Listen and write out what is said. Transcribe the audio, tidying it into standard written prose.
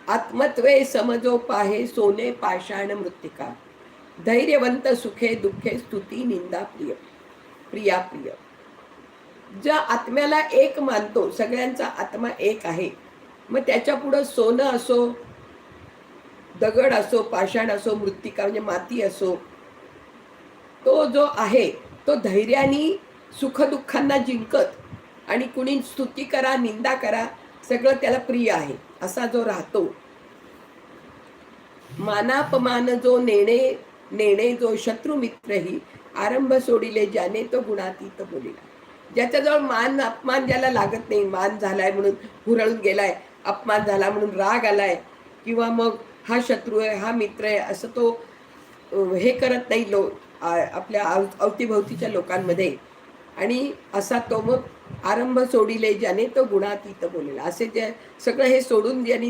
आत्मत्वे समजो पाहे सोने पाषाण मृत्तिका. धैर्यवंत सुखे दुःखे स्तुती निंदा प्रिय. प्रिया प्रिय. ज्या आत्म्याला एक मानतो, सगळ्यांचा आत्मा एक आहे, मग त्याच्या पुढं सोनं असो, दगड असो, पाषाण असो, मृत्तिका म्हणजे माती असो, तो जो आहे तो धैर्याने सुखदुःखांना जिंकत आणि कुणी स्तुती करा निंदा करा सगळं त्याला प्रिय आहे असा जो राहतो. मानापमान जो नेणे नेणे जो शत्रू मित्रही आरंभ सोडिले ज्याने तो गुणातीत बोलिला. ज्याच्याजवळ मान अपमान ज्याला लागत नाही, मान झालाय म्हणून हुरळून गेलाय, अपमान झाला म्हणून राग आलाय, किंवा मग हा शत्रू आहे हा मित्र आहे असं तो हे करत नाही आपल्या अवतीभोवतीच्या लोकांमध्ये. आणि असा तो मग आरंभ सोडिले ज्याने तो गुणातीत बोलेला, असे जे सगळं हे सोडून ज्यांनी